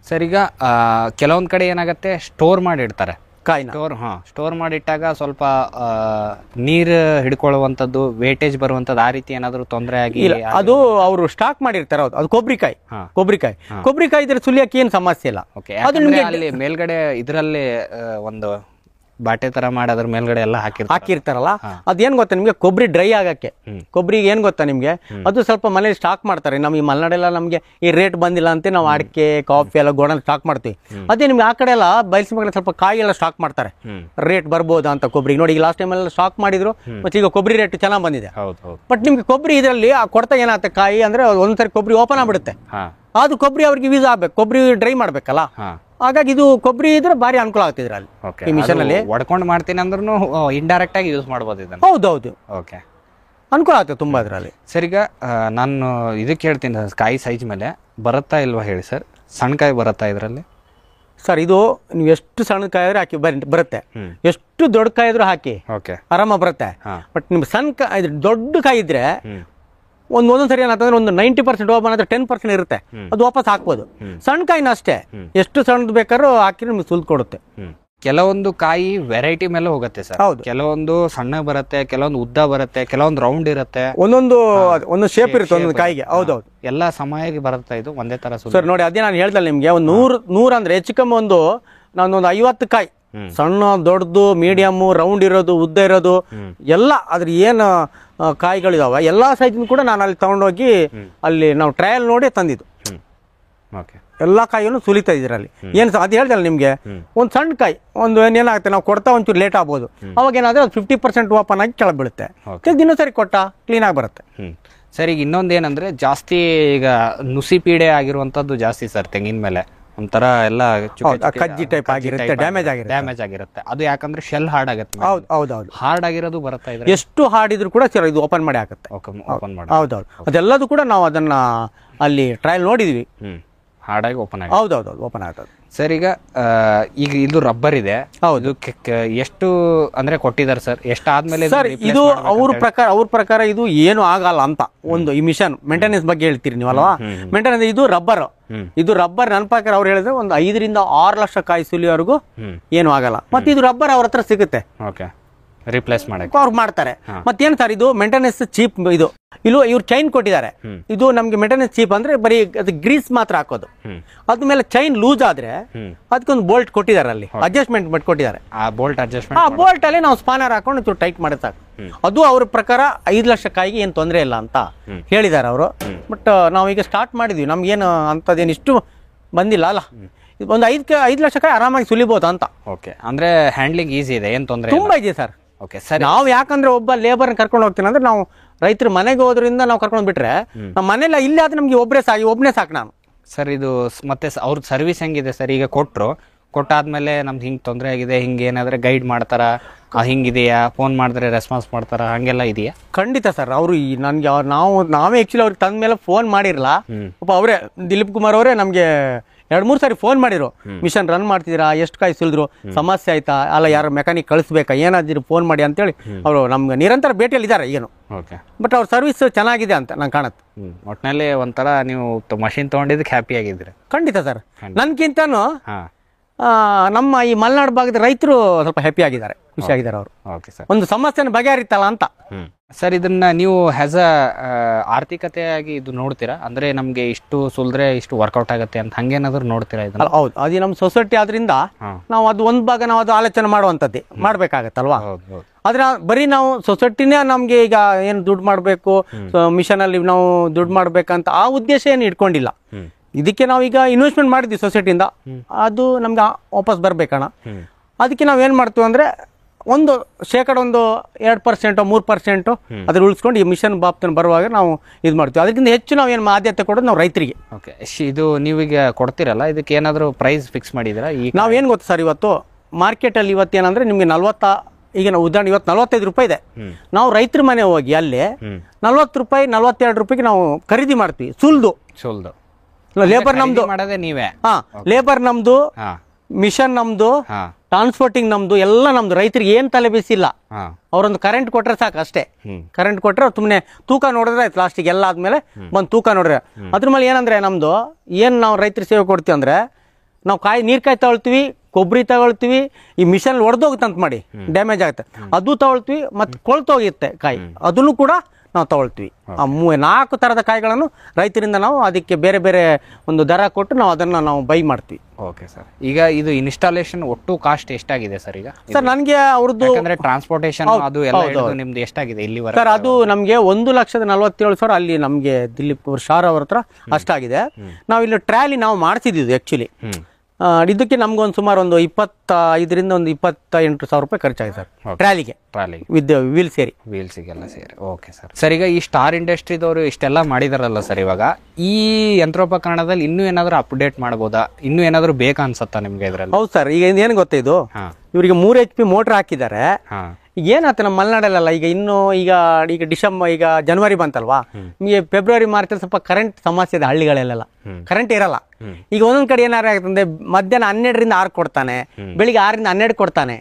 Sir ಈಗ ಕೆಲವೊಂದು ಕಡೆ ಏನಾಗುತ್ತೆ ಸ್ಟೋರ್ ಮಾಡಿಡ್ತಾರೆ ಕಾಯಿನ. ಸ್ಟೋರ್ ಮಾಡಿಟ್ಟಾಗ ಸ್ವಲ್ಪ ನೀರು ಹಿಡ್ಕೊಳ್ಳುವಂಥದ್ದು ವೇಟೇಜ್ ಬರುವಂಥದ್ದು ಆ ರೀತಿ ಏನಾದರೂ ತೊಂದರೆ ಆಗಿ ಅದು ಅವರು ಸ್ಟಾಕ್ ಮಾಡಿರ್ತಾರೆ. ಹೌದು, ಅದು ಕೊಬ್ಬರಿಕಾಯಿ ಇದ್ರೆ ಸುಲಿಯಕ್ಕೆ ಏನು ಸಮಸ್ಯೆ ಇಲ್ಲ. ಅದು ನಿಮಗೆ ಅಲ್ಲಿ ಮೇಲ್ಗಡೆ ಇದರಲ್ಲಿ ಒಂದು ಬಾಟೆ ತರ ಮಾಡಿ ಅದ್ರ ಮೇಲ್ಗಡೆ ಎಲ್ಲ ಹಾಕಿರ್ತಾರಲ್ಲ, ಅದೇನ್ ಗೊತ್ತಾ ನಿಮ್ಗೆ, ಕೊಬ್ಬರಿ ಡ್ರೈ ಆಗಕ್ಕೆ. ಕೊಬ್ಬರಿಗೆ ಏನ್ ಗೊತ್ತಾ ನಿಮ್ಗೆ, ಅದು ಸ್ವಲ್ಪ ಮನೇಲಿ ಸ್ಟಾಕ್ ಮಾಡ್ತಾರೆ. ನಮ್ ಈ ಮಲೆನಾಡೆಲ್ಲ ನಮ್ಗೆ ಈ ರೇಟ್ ಬಂದಿಲ್ಲ ಅಂತ ನಾವು ಅಡಿಕೆ ಕಾಫಿ ಎಲ್ಲ ಗೋಡನ್ ಸ್ಟಾಕ್ ಮಾಡ್ತೀವಿ. ಅದೇ ನಿಮ್ಗೆ ಆ ಕಡೆ ಎಲ್ಲ ಬಯಲು ಸ್ವಲ್ಪ ಕಾಯಿ ಎಲ್ಲ ಸ್ಟಾಕ್ ಮಾಡ್ತಾರೆ, ರೇಟ್ ಬರ್ಬೋದಾ ಅಂತ ಕೊಬ್ಬರಿಗೆ. ನೋಡಿ, ಈಗ ಲಾಸ್ಟ್ ಟೈಮ್ ಎಲ್ಲ ಸ್ಟಾಕ್ ಮಾಡಿದ್ರು, ಮತ್ತೆ ಈಗ ಕೊಬ್ಬರಿ ರೇಟ್ ಚೆನ್ನಾಗಿ ಬಂದಿದೆ. ಬಟ್ ನಿಮ್ಗೆ ಕೊಬ್ಬರಿ ಇದರಲ್ಲಿ ಕೊಡ್ತಾ ಏನಾಗುತ್ತೆ, ಕಾಯಿ ಅಂದ್ರೆ ಒಂದ್ಸರಿ ಕೊಬ್ಬರಿ ಓಪನ್ ಆಗ್ಬಿಡುತ್ತೆ. ಅದು ಕೊಬ್ಬರಿ ಅವ್ರಿಗೆ ಯೂಸ್ ಆಗ್ಬೇಕು, ಕೊಬ್ಬರಿ ಡ್ರೈ ಮಾಡ್ಬೇಕಲ್ಲ. ಹಾಗಾಗಿ ಇದು ಕೊಬ್ಬರಿ ಇದ್ರೆ ಭಾರಿ ಅನುಕೂಲ ಆಗ್ತಿದ್ರೆ ಅಲ್ಲಿ ಈ ಮಿಷನ್ ಅಲ್ಲಿ. ಒಡ್ಕೊಂಡು ಮಾಡ್ತೀನಿ ಅಂದ್ರೂ ಇಂಡೈರೆಕ್ಟ್ ಆಗಿ ಯೂಸ್ ಮಾಡ್ಬೋದು ಇದನ್ನ. ಹೌದೌದು, ಓಕೆ, ಅನುಕೂಲ ಆಗ್ತದೆ ತುಂಬಾ ಇದರಲ್ಲಿ. ಸರ್ ಈಗ ನಾನು ಇದಕ್ಕೆ ಹೇಳ್ತೀನಿ, ಕಾಯಿ ಸೈಜ್ ಮೇಲೆ ಬರುತ್ತಾ ಇಲ್ವಾ ಹೇಳಿ ಸರ್. ಸಣ್ಣ ಕಾಯಿ ಬರುತ್ತಾ ಇದರಲ್ಲಿ? ಸರ್ ಇದು ನೀವು ಎಷ್ಟು ಸಣ್ಣ ಕಾಯಿ ಆದ್ರೆ ಹಾಕಿ ಬರುತ್ತೆ, ಎಷ್ಟು ದೊಡ್ಡ ಕಾಯಿ ಇದ್ರೂ ಹಾಕಿ ಆರಾಮ ಬರುತ್ತೆ. ಬಟ್ ನಿಮ್ಗೆ ಸಣ್ಣ ಕಾಯಿ ದೊಡ್ಡ ಕಾಯಿ ಇದ್ರೆ ಒಂದೊಂದ್ ಸರಿ ಏನಂತಂದ್ರೆ ಒಂದು 90% ಓಪನ್ ಆದ್ರೆ 10% ಇರುತ್ತೆ, ಅದು ವಾಪಸ್ ಹಾಕ್ಬೋದು. ಸಣ್ಣ ಕಾಯಿನ ಅಷ್ಟೇ, ಎಷ್ಟು ಸಣ್ಣದು ಬೇಕಾದ್ರೂ ಹಾಕಿ ನಿಮ್ಗೆ ಸುಲ್ದು ಕೊಡುತ್ತೆ. ಕೆಲವೊಂದು ಕಾಯಿ ವೆರೈಟಿ ಮೇಲೆ ಹೋಗುತ್ತೆ ಸರ್. ಕೆಲವೊಂದು ಸಣ್ಣ ಬರುತ್ತೆ, ಕೆಲವೊಂದು ಉದ್ದ ಬರುತ್ತೆ, ಕೆಲವೊಂದು ರೌಂಡ್ ಇರುತ್ತೆ, ಒಂದೊಂದು ಶೇಪ್ ಇರುತ್ತೆ ಒಂದೊಂದು ಕಾಯಿಗೆ. ಹೌದೌದು, ಎಲ್ಲ ಸಮಯಕ್ಕೆ ಬರುತ್ತೆ ಇದು ಒಂದೇ ತರ. ಸರ್ ನೋಡಿ, ಅದೇ ನಾನು ಹೇಳ್ದಲ್ಲ ನಿಮ್ಗೆ, ಒಂದು 100 ಅಂದ್ರೆ ಹೆಚ್ಚು ಕಮ್ಮಿ ನಾನೊಂದು 50 ಕಾಯಿ, ಸಣ್ಣ ದೊಡ್ಡದು ಮೀಡಿಯಮ್ ರೌಂಡ್ ಇರೋದು ಉದ್ದ ಇರೋದು ಎಲ್ಲ ಅದ್ರ ಏನು ಕಾಯಿಗಳಿದಾವ ಎಲ್ಲಾ ಸೈಜ್ ಕೂಡ ನಾನು ಅಲ್ಲಿ ತಗೊಂಡೋಗಿ ಅಲ್ಲಿ ನಾವು ಟ್ರಯಲ್ ನೋಡಿ ತಂದಿದ್ದು. ಎಲ್ಲಾ ಕಾಯಿಯನ್ನು ಸುಲಿತಾ ಇದ್ರಲ್ಲಿ ಏನ್ ಅದು ಹೇಳ್ದಲ್ಲ ನಿಮ್ಗೆ, ಒಂದ್ ಸಣ್ಣ ಕಾಯಿ ಒಂದು ಏನಾಗುತ್ತೆ, ನಾವು ಕೊಡ್ತಾ ಒಂಚೂರು ಲೇಟ್ ಆಗ್ಬೋದು, ಅವಾಗ ಏನಾದ್ರೆ 50% ಓಪನ್ ಆಗಿ ಕೆಳಗೆ ಬೀಳುತ್ತೆ. ದಿನ ಸರಿ ಕೊಟ್ಟ ಕ್ಲೀನ್ ಆಗಿ ಬರುತ್ತೆ. ಸರ್ ಈಗ ಇನ್ನೊಂದೇನಂದ್ರೆ ಜಾಸ್ತಿ ಈಗ ನುಸಿ ಪೀಡೆ ಆಗಿರುವಂತದ್ದು ಜಾಸ್ತಿ ಸರ್ ತೆಂಗಿನ ಮೇಲೆ. ಒಂಥರ ಎಲ್ಲ ಕಜ್ಜಿ ಟೈಪ್ ಆಗಿರುತ್ತೆ, ಡ್ಯಾಮೇಜ್ ಆಗಿರುತ್ತೆ. ಅದು ಯಾಕಂದ್ರೆ ಶೆಲ್ ಹಾರ್ಡ್ ಆಗುತ್ತೆ. ಹೌದೌದು, ಹಾರ್ಡ್ ಆಗಿರೋದು ಬರುತ್ತೆ. ಎಷ್ಟು ಹಾರ್ಡ್ ಇದ್ರು ಕೂಡ ಸರ್ ಇದು ಓಪನ್ ಮಾಡಿ ಆಗುತ್ತೆ. ಹೌದೌದು, ಅದೆಲ್ಲದು ಕೂಡ ನಾವು ಅದನ್ನ ಅಲ್ಲಿ ಟ್ರಯಲ್ ನೋಡಿದ್ವಿ. ಹಾರ್ಡ್ ಆಗಿ ಓಪನ್ ಆಗಿ. ಹೌದೌದು, ಓಪನ್ ಆಗ್ತದೆ. ಸರ್ ಈಗ ಇದು ರಬ್ಬರ್ ಇದೆ. ಹೌದು, ಎಷ್ಟು ಅಂದ್ರೆ ಕೊಟ್ಟಿದ್ದಾರೆ ಸರ್? ಎಷ್ಟಾದ್ಮೇಲೆ ಸರ್ ಇದು ಅವ್ರ ಪ್ರಕಾರ ಇದು ಏನು ಆಗಲ್ಲ ಅಂತ ಒಂದು ಈ ಮಿಷನ್ ಮೇಂಟೆನೆನ್ಸ್ ಬಗ್ಗೆ ಹೇಳ್ತೀರಿ ನೀವಲ್ವಾ. ಮೇಂಟೆನೆನ್ಸ್ ಇದು ರಬ್ಬರ್ ನನ್ನ ಪ್ರಕಾರ ಅವ್ರು ಹೇಳಿದ್ರೆ ಒಂದು 5 ರಿಂದ 6 ಲಕ್ಷ ಕಾಯಿ ಸುಲಿಯೋವರೆಗೂ ಏನು ಆಗಲ್ಲ. ಮತ್ತೆ ಇದು ರಬ್ಬರ್ ಅವ್ರ ಹತ್ರ ಸಿಗುತ್ತೆ, ರಿಪ್ಲೇಸ್ ಮಾಡಕ್ಕೆ ಅವ್ರು ಮಾಡ್ತಾರೆ. ಮತ್ತೇನ್ ಸರ್ ಇದು ಮೇಂಟೆನೆನ್ಸ್ ಚೀಪ್. ಇದು ಇವ್ರು ಚೈನ್ ಕೊಟ್ಟಿದ್ದಾರೆ. ಇದು ನಮ್ಗೆ ಮೇಂಟೆನೆನ್ಸ್ ಚೀಪ್ ಅಂದ್ರೆ ಬರೀ ಅದು ಗ್ರೀಸ್ ಮಾತ್ರ ಹಾಕೋದು. ಅದ್ಮೇಲೆ ಚೈನ್ ಲೂಸ್ ಆದ್ರೆ ಅದಕ್ಕೊಂದು ಬೋಲ್ಟ್ ಕೊಟ್ಟಿದ್ದಾರೆ, ಅಲ್ಲಿ ಅಡ್ಜಸ್ಟ್ಮೆಂಟ್ ಕೊಟ್ಟಿದ್ದಾರೆ. ಬೋಲ್ಟ್ ಅಲ್ಲಿ ನಾವು ಸ್ಪಾನರ್ ಹಾಕೊಂಡು ಟೈಟ್ ಮಾಡಿ ಸಾಕು. ಅದು ಅವ್ರ ಪ್ರಕಾರ 5 ಲಕ್ಷ ಕಾಯಿಗೆ ಏನ್ ತೊಂದರೆ ಇಲ್ಲ ಅಂತ ಹೇಳಿದ್ದಾರೆ ಅವರು. ಬಟ್ ನಾವೀಗ ಸ್ಟಾರ್ಟ್ ಮಾಡಿದ್ವಿ, ನಮ್ಗೇನು ಅಂತದೇನು ಇಷ್ಟು ಬಂದಿಲ್ಲ ಅಲ್ಲ. ಒಂದು 5 ಲಕ್ಷ ಕಾಯಿ ಆರಾಮಾಗಿ ಸುಲಿಬಹುದು ಅಂತ. ಅಂದ್ರೆ ಹ್ಯಾಂಡ್ಲಿಂಗ್ ಈಸಿ ಇದೆ, ಏನ್ ತೊಂದರೆ ತುಂಬಾ ಇದೆ ಸರ್. ನಾವು ಯಾಕಂದ್ರೆ ಒಬ್ಬ ಲೇಬರ್ ಕರ್ಕೊಂಡು ಹೋಗ್ತೀನಿ ಅಂದ್ರೆ ನಾವು ರೈತರ ಮನೆಗೆ ಹೋದ್ರಿಂದ ನಾವು ಕರ್ಕೊಂಡು ಬಿಟ್ರೆ ನಮ್ಮ ಮನೆಲ್ಲ ಇಲ್ಲಿ ಆದ್ರೆ ನಮ್ಗೆ ಒಬ್ಬನೇ ಸಾಕು ನಾನು. ಸರ್ ಇದು ಮತ್ತೆ ಅವ್ರ ಸರ್ವಿಸ್ ಹೆಂಗಿದೆ ಸರ್? ಈಗ ಕೊಟ್ಟಾದ್ಮೇಲೆ ನಮ್ದು ಹಿಂಗ್ ತೊಂದರೆ ಆಗಿದೆ, ಹಿಂಗೆ ಏನಾದ್ರೆ ಗೈಡ್ ಮಾಡ್ತಾರ, ಹಿಂಗಿದೆಯಾ, ಫೋನ್ ಮಾಡಿದ್ರೆ ರೆಸ್ಪಾನ್ಸ್ ಮಾಡ್ತಾರ, ಹಂಗೆಲ್ಲ ಇದೆಯಾ? ಖಂಡಿತ ಸರ್. ಅವರು ನನ್ಗೆ ನಾವೇ ಆಕ್ಚುಲಿ ಅವ್ರಿಗೆ ತಂದ ಮೇಲೆ ಫೋನ್ ಮಾಡಿರಲ್ಲ. ಅವರೇ ದಿಲೀಪ್ ಕುಮಾರ್ ಅವರೇ ನಮ್ಗೆ 2-3 ಸಾರಿ ಫೋನ್ ಮಾಡಿರು, ಮಿಷನ್ ರನ್ ಮಾಡ್ತಿದ್ದೀರಾ, ಎಷ್ಟು ಕಾಯಿ ಸುಲಿದ್ರು, ಸಮಸ್ಯೆ ಆಯ್ತಾ, ಅಲ್ಲ ಯಾರು ಮೆಕ್ಯಾನಿಕ್ ಕಳಿಸ್ಬೇಕಾ, ಏನಾದ್ರು ಫೋನ್ ಮಾಡಿ ಅಂತೇಳಿ ಅವರು ನಮ್ಗೆ ನಿರಂತರ ಭೇಟಿಯಲ್ಲಿ ಇದ್ದಾರೆ ಏನು. ಬಟ್ ಅವ್ರ ಸರ್ವಿಸ್ ಚೆನ್ನಾಗಿದೆ ಅಂತ ನಂಗೆ ಕಾಣುತ್ತೆ. ಒಟ್ಟಿನಲ್ಲಿ ಒಂಥರ ನೀವು ಮಷಿನ್ ತಗೊಂಡಿದ್ದಕ್ಕೆ ಹ್ಯಾಪಿ ಆಗಿದ್ರೆ? ಖಂಡಿತ ಸರ್, ನನ್ಗಿಂತಾನು ನಮ್ಮ ಈ ಮಲೆನಾಡು ಭಾಗದ ರೈತರು ಸ್ವಲ್ಪ ಹ್ಯಾಪಿ ಆಗಿದ್ದಾರೆ, ಖುಷಿಯಾಗಿದ್ದಾರೆ ಅವರು. ಒಂದು ಸಮಸ್ಯೆನ ಬಗೆಹರಿತಲ್ಲ ಅಂತ. ಸರ್ ಇದನ್ನ ನೀವು ಆಸ್ ಅ ಆರ್ಥಿಕತೆಯಾಗಿ ಇದು ನೋಡ್ತೀರಾ? ಅಂದ್ರೆ ನಮ್ಗೆ ಇಷ್ಟು ಸುಲ್ದ್ರೆ ಇಷ್ಟು ವರ್ಕೌಟ್ ಆಗುತ್ತೆ ಅಂತ ಹಂಗೇನಾದ್ರು ನೋಡ್ತೀರಾ ಇದನ್ನ? ಹೌದು, ಅದು ನಮ್ಮ ಸೊಸೈಟಿ ಆದ್ರಿಂದ ನಾವು ಅದು ಒಂದ್ ಭಾಗ ನಾವು ಅದು ಆಲೋಚನೆ ಮಾಡುವಂತದ್ದೇ ಮಾಡ್ಬೇಕಾಗತ್ತಲ್ವಾ. ಆದ್ರೆ ಬರೀ ನಾವು ಸೊಸೈಟಿನೇ ನಮ್ಗೆ ಈಗ ಏನು ದುಡ್ಡು ಮಾಡ್ಬೇಕು, ಮಿಷನ್ ಅಲ್ಲಿ ನಾವು ದುಡ್ಡು ಮಾಡ್ಬೇಕಂತ ಆ ಉದ್ದೇಶ ಏನು ಇಟ್ಕೊಂಡಿಲ್ಲ. ಇದಕ್ಕೆ ನಾವೀಗ ಇನ್ವೆಸ್ಟ್ಮೆಂಟ್ ಮಾಡಿದ್ವಿ ಸೊಸೈಟಿಯಿಂದ, ಅದು ನಮ್ಗೆ ವಾಪಸ್ ಬರ್ಬೇಕಣ್ಣ. ಅದಕ್ಕೆ ನಾವೇನ್ ಮಾಡ್ತೀವಿ ಅಂದ್ರೆ ಒಂದು 2% 3% ಅದ್ರ ಉಳಿಸ್ಕೊಂಡು ಈ ಮಿಷನ್ ಬಾಪ್ತನ ಬರುವಾಗ ನಾವು ಇದು ಮಾಡ್ತೀವಿ. ಅದಕ್ಕಿಂತ ಹೆಚ್ಚು ನಾವು ಏನು ಆದ್ಯತೆ ಕೊಡೋದು ನಾವು ರೈತರಿಗೆ. ಇದು ನೀವೀಗ ಕೊಡ್ತೀರಲ್ಲ, ಇದಕ್ಕೆ ಏನಾದ್ರು ಪ್ರೈಸ್ ಫಿಕ್ಸ್ ಮಾಡಿದಿರಾ? ನಾವೇನು ಗೊತ್ತಾ ಸರ್, ಇವತ್ತು ಮಾರ್ಕೆಟಲ್ಲಿ ಇವತ್ತೇನಂದ್ರೆ ನಿಮ್ಗೆ ಈಗ ನಾವು ಉದಾಹರಣೆ ಇವತ್ತು 45 ರೂಪಾಯಿ ಇದೆ. ನಾವು ರೈತರ ಮನೆ ಹೋಗಿ ಅಲ್ಲಿ 40 ರೂಪಾಯಿ 42 ರೂಪಾಯಿಗೆ ನಾವು ಖರೀದಿ ಮಾಡ್ತೀವಿ ಸುಲ್ದು. ಲೇಬರ್ ನಮ್ದು, ನೀವೇ ಲೇಬರ್ ನಮ್ದು, ಮಿಷನ್ ನಮ್ದು, ಟ್ರಾನ್ಸ್ಪೋರ್ಟಿಂಗ್ ನಮ್ದು, ಎಲ್ಲ ನಮ್ದು. ರೈತರಿಗೆ ಏನ್ ತಲೆ ಬಿಸಿಲ್ಲ. ಅವ್ರೊಂದು ಕರೆಂಟ್ ಕೊಟ್ರೆ ಸಾಕು ಅಷ್ಟೇ. ಕರೆಂಟ್ ಕೊಟ್ರೆ ಸುಮ್ಮನೆ ತೂಕ ನೋಡಿದ್ರೆ ಆಯ್ತು. ಲಾಸ್ಟಿಗೆ ಎಲ್ಲ ಆದ್ಮೇಲೆ ಬಂದು ತೂಕ ನೋಡ್ರೆ ಅದ್ರ ಮೇಲೆ ಏನಂದ್ರೆ ನಮ್ದು ಏನ್ ನಾವು ರೈತರ ಸೇವೆ ಕೊಡ್ತೀವಿ ಅಂದ್ರೆ ನಾವು ನೀರ್ಕಾಯಿ ತಗೊಳ್ತೀವಿ, ಕೊಬ್ಬರಿ ತಗೊಳ್ತೀವಿ, ಈ ಮಿಷನ್ ಹೊಡೆದೋಗುತ್ತಂತ ಮಾಡಿ ಡ್ಯಾಮೇಜ್ ಆಗುತ್ತೆ ಅದು ತಗೊಳ್ತೀವಿ, ಮತ್ತು ಕೊಳ್ತೋಗಿರುತ್ತೆ ಕಾಯಿ ಅದನ್ನು ಕೂಡ ನಾವು ತಗೊಳ್ತೀವಿ. 4 ಥರದ ಕಾಯಿಗಳನ್ನು ರೈತರಿಂದ ನಾವು ಅದಕ್ಕೆ ಬೇರೆ ಬೇರೆ ಒಂದು ದರ ಕೊಟ್ಟು ನಾವು ಅದನ್ನು ನಾವು ಬೈ ಮಾಡ್ತೀವಿ. ಓಕೆ ಸರ್, ಈಗ ಇದು ಇನ್ಸ್ಟಾಲೇಷನ್ ಒಟ್ಟು ಕಾಸ್ಟ್ ಎಷ್ಟಾಗಿದೆ ಸರ್ ಈಗ? ಸರ್ ನನಗೆ ಅವ್ರದ್ದು ಟ್ರಾನ್ಸ್ಪೋರ್ಟೇಷನ್ ಅದು ಎಲ್ಲ ಹಿಡಿದು ನಿಮ್ದು ಎಷ್ಟಾಗಿದೆ ಇಲ್ಲಿವರೆಗೆ? ಸರ್ ಅದು ನಮಗೆ 1,47,000 ಅಲ್ಲಿ ನಮಗೆ ದಿಲೀಪ್ ಶಾರ್ ಅವ್ರ ಹತ್ರ ಅಷ್ಟಾಗಿದೆ. ನಾವು ಇಲ್ಲಿ ಟ್ರ್ಯಾಲಿ ನಾವು ಮಾಡಿಸಿದ್ದು ಆ್ಯಕ್ಚುಲಿ. ಇದಕ್ಕೆ ನಮ್ಗೊಂದು ಸುಮಾರು ಒಂದು 25ರಿಂದ ಒಂದು 28,000 ರೂಪಾಯಿ ಖರ್ಚಾಗಿದೆ ಸರ್ ಟ್ರಾಲಿಗೆ ವಿತ್ ವೀಲ್ ಸೇರಿ. ವೀಲ್ಸಿಗೆಲ್ಲ ಸೇರಿ. Okay sir. ಸರ್ ಈಗ ಈ ಸ್ಟಾರ್ ಇಂಡಸ್ಟ್ರಿದವರು ಇಷ್ಟೆಲ್ಲ ಮಾಡಿದಾರಲ್ಲ ಸರ್, ಇವಾಗ ಈ ಯಂತ್ರೋಪಕರಣದಲ್ಲಿ ಇನ್ನೂ ಏನಾದರೂ ಅಪ್ಡೇಟ್ ಮಾಡ್ಬೋದಾ? ಇನ್ನೂ ಏನಾದರೂ ಬೇಕಾ ಅನ್ಸತ್ತಾ ನಿಮ್ಗೆ ಇದರಲ್ಲಿ? ಹೌದು ಸರ್, ಈಗ ಏನು ಗೊತ್ತಾ, ಇದು ಇವರಿಗೆ 3 HP ಮೋಟರ್ ಹಾಕಿದ್ದಾರೆ. ಈಗ ಏನಾಯ್ತು ನಮ್ಮ ಮಲೆನಾಡಲ್ಲ, ಈಗ ಡಿಸೆಂಬರ್, ಈಗ ಜನವರಿ ಬಂತಲ್ವಾ, ನಿಮಗೆ ಫೆಬ್ರವರಿ ಮಾರ್ಚ್ ಸ್ವಲ್ಪ ಕರೆಂಟ್ ಸಮಸ್ಯೆ ಇದೆ. ಹಳ್ಳಿಗಳಲ್ಲೆಲ್ಲ ಕರೆಂಟ್ ಇರಲ್ಲ. ಈಗ ಒಂದೊಂದ್ ಕಡೆ ಏನಾರು ಆಗ್ತಂದ್ರೆ ಮಧ್ಯಾಹ್ನ 12ರಿಂದ 6 ಕೊಡ್ತಾನೆ, ಬೆಳಿಗ್ಗೆ 6ರಿಂದ 12 ಕೊಡ್ತಾನೆ.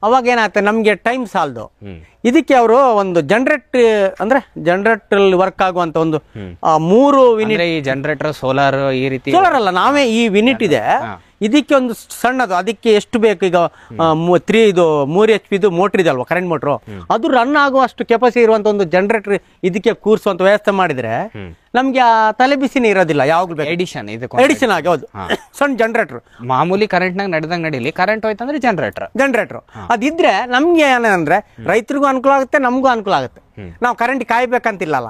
ಅವಾಗ ಏನಾಗ್ತದೆ, ನಮ್ಗೆ ಟೈಮ್ ಸಾಲದು. ಇದಕ್ಕೆ ಅವರು ಒಂದು ಜನರೇಟರ್ ವರ್ಕ್ ಆಗುವಂತ ಒಂದು 3 ಯೂನಿಟ್. ಈ ಜನರೇಟರ್ ಸೋಲಾರ್ ಈ ರೀತಿ? ಸೋಲಾರ್ ಅಲ್ಲ, ನಾವೇ ಈ ಯೂನಿಟ್ ಇದೆ, ಇದಕ್ಕೆ ಒಂದು ಸಣ್ಣದು, ಅದಕ್ಕೆ ಎಷ್ಟು ಬೇಕು ಈಗ 3 HP ಮೋಟರ್ ಇದೆ ಅಲ್ವಾ, ಕರೆಂಟ್ ಮೋಟ್ರು, ಅದು ರನ್ ಆಗುವಷ್ಟು ಕೆಪಾಸಿಟಿ ಇರುವಂತ ಒಂದು ಜನರೇಟರ್ ಇದಕ್ಕೆ ಕೂರಿಸುವಂತ ವ್ಯವಸ್ಥೆ ಮಾಡಿದ್ರೆ ನಮ್ಗೆ ಆ ತಲೆ ಬಿಸಿನೇ ಇರೋದಿಲ್ಲ ಯಾವಾಗ್ಲೂ. ಎಡಿಷನ್ ಆಗಿ ಹೌದು, ಸಣ್ಣ ಜನರೇಟರ್. ಮಾಮೂಲಿ ಕರೆಂಟ್ ನಾಗ ನಡೆದಂಗ್ ನಡೀಲಿ, ಕರೆಂಟ್ ಹೋಯ್ತಂದ್ರೆ ಜನರೇಟರ್ ಅದಿದ್ರೆ ನಮ್ಗೆ ಏನಂದ್ರೆ ರೈತರಿಗೂ ಅನುಕೂಲ ಆಗುತ್ತೆ, ನಮಗೂ ಅನುಕೂಲ ಆಗುತ್ತೆ. ನಾವು ಕರೆಂಟ್ ಕಾಯ್ಬೇಕಂತಿಲ್ಲಲ್ಲ.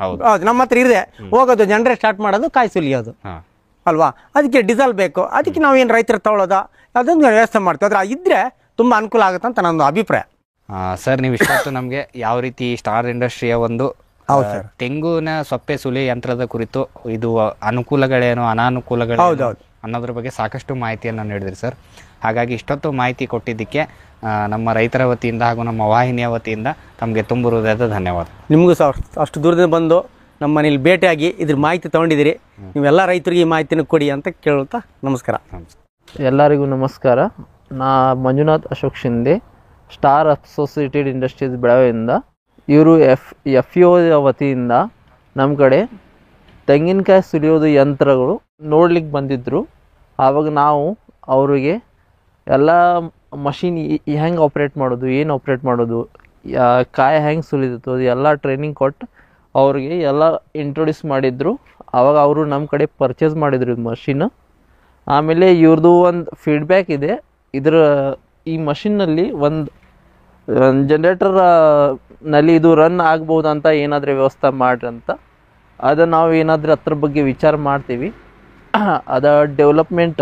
ಹೌದು, ನಮ್ಮ ಹತ್ರ ಇದೆ, ಹೋಗೋದು ಜನರೇಟ್ ಸ್ಟಾರ್ಟ್ ಮಾಡೋದು, ಕಾಯಿ ಸುಲಿಯೋದು ಅಲ್ವಾ. ಅದಕ್ಕೆ ಡೀಸೆಲ್ ಬೇಕು, ಅದಕ್ಕೆ ನಾವೇನು ರೈತರು ತಗೊಳ್ಳೋದ ಅದೊಂದು ವ್ಯವಸ್ಥೆ ಮಾಡ್ತೀವಿ. ಅದ್ರ ಇದ್ರೆ ತುಂಬಾ ಅನುಕೂಲ ಆಗುತ್ತೆ ಅಂತ ನನ್ನ ಅಭಿಪ್ರಾಯ. ಸರ್, ನೀವು ಇಷ್ಟೊತ್ತು ನಮಗೆ ಯಾವ ರೀತಿ ಸ್ಟಾರ್ ಇಂಡಸ್ಟ್ರಿಯ ಒಂದು ತೆಂಗುನ ಸೊಪ್ಪೆ ಸುಲಿ ಯಂತ್ರದ ಕುರಿತು ಇದು ಅನುಕೂಲಗಳೇನು ಅನಾನುಕೂಲಗಳು ಅನ್ನೋದ್ರ ಬಗ್ಗೆ ಸಾಕಷ್ಟು ಮಾಹಿತಿಯನ್ನು ನೀಡಿದ್ರಿ ಸರ್. ಹಾಗಾಗಿ ಇಷ್ಟೊತ್ತು ಮಾಹಿತಿ ಕೊಟ್ಟಿದ್ದಕ್ಕೆ ನಮ್ಮ ರೈತರ ವತಿಯಿಂದ ಹಾಗೂ ನಮ್ಮ ವಾಹಿನಿಯ ವತಿಯಿಂದ ತಮಗೆ ತುಂಬ ಹೃದಯದ ಧನ್ಯವಾದ. ನಿಮಗೂ ಸರ್ ಅಷ್ಟು ದೂರದಿಂದ ಬಂದು ನಮ್ಮ ಮನೇಲಿ ಭೇಟಿಯಾಗಿ ಇದ್ರ ಮಾಹಿತಿ ತೊಗೊಂಡಿದ್ದೀರಿ. ನೀವೆಲ್ಲ ರೈತರಿಗೆ ಈ ಮಾಹಿತಿನ ಕೊಡಿ ಅಂತ ಕೇಳುತ್ತಾ ನಮಸ್ಕಾರ. ಎಲ್ಲರಿಗೂ ನಮಸ್ಕಾರ. ನಾ Manjunath Ashok Shinde, star associated industries ಬೆಳಗಾವಿಯಿಂದ. ಇವರು FEO ವತಿಯಿಂದ ನಮ್ಮ ಕಡೆ ತೆಂಗಿನಕಾಯಿ ಸುಲಿಯೋದು ಯಂತ್ರಗಳು ನೋಡ್ಲಿಕ್ಕೆ ಬಂದಿದ್ದರು. ಆವಾಗ ನಾವು ಅವರಿಗೆ ಎಲ್ಲ ಮಷಿನ್ ಹೆಂಗೆ ಆಪ್ರೇಟ್ ಮಾಡೋದು, ಏನು ಆಪ್ರೇಟ್ ಮಾಡೋದು, ಕಾಯಿ ಹೆಂಗೆ ಸುಲಿದತ್ತು ಅದು ಎಲ್ಲ ಟ್ರೈನಿಂಗ್ ಕೊಟ್ಟು ಅವ್ರಿಗೆ ಎಲ್ಲ ಇಂಟ್ರೊಡ್ಯೂಸ್ ಮಾಡಿದ್ರು. ಆವಾಗ ಅವರು ನಮ್ಮ ಕಡೆ ಪರ್ಚೇಸ್ ಮಾಡಿದ್ರು ಮಷಿನ್. ಆಮೇಲೆ ಇವ್ರದ್ದು ಒಂದು ಫೀಡ್ಬ್ಯಾಕ್ ಇದೆ, ಈ ಮಷಿನ್ನಲ್ಲಿ ಒಂದು ಜನರೇಟರ್ ನಲ್ಲಿ ಇದು ರನ್ ಆಗ್ಬೋದಂತ ಏನಾದರೂ ವ್ಯವಸ್ಥೆ ಮಾಡ್ರಿ ಅಂತ. ಅದು ನಾವು ಏನಾದರೂ ಅದ್ರ ಬಗ್ಗೆ ವಿಚಾರ ಮಾಡ್ತೀವಿ. ಅದ ಡೆವಲಪ್ಮೆಂಟ್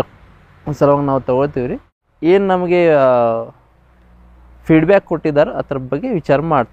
ಸಲುವಾಗಿ ನಾವು ತಗೊಳ್ತೀವಿ ರೀ. ಏನು ನಮಗೆ ಫೀಡ್ಬ್ಯಾಕ್ ಕೊಟ್ಟಿದ್ದಾರೆ ಅದ್ರ ಬಗ್ಗೆ ವಿಚಾರ ಮಾಡ್ತೀವಿ.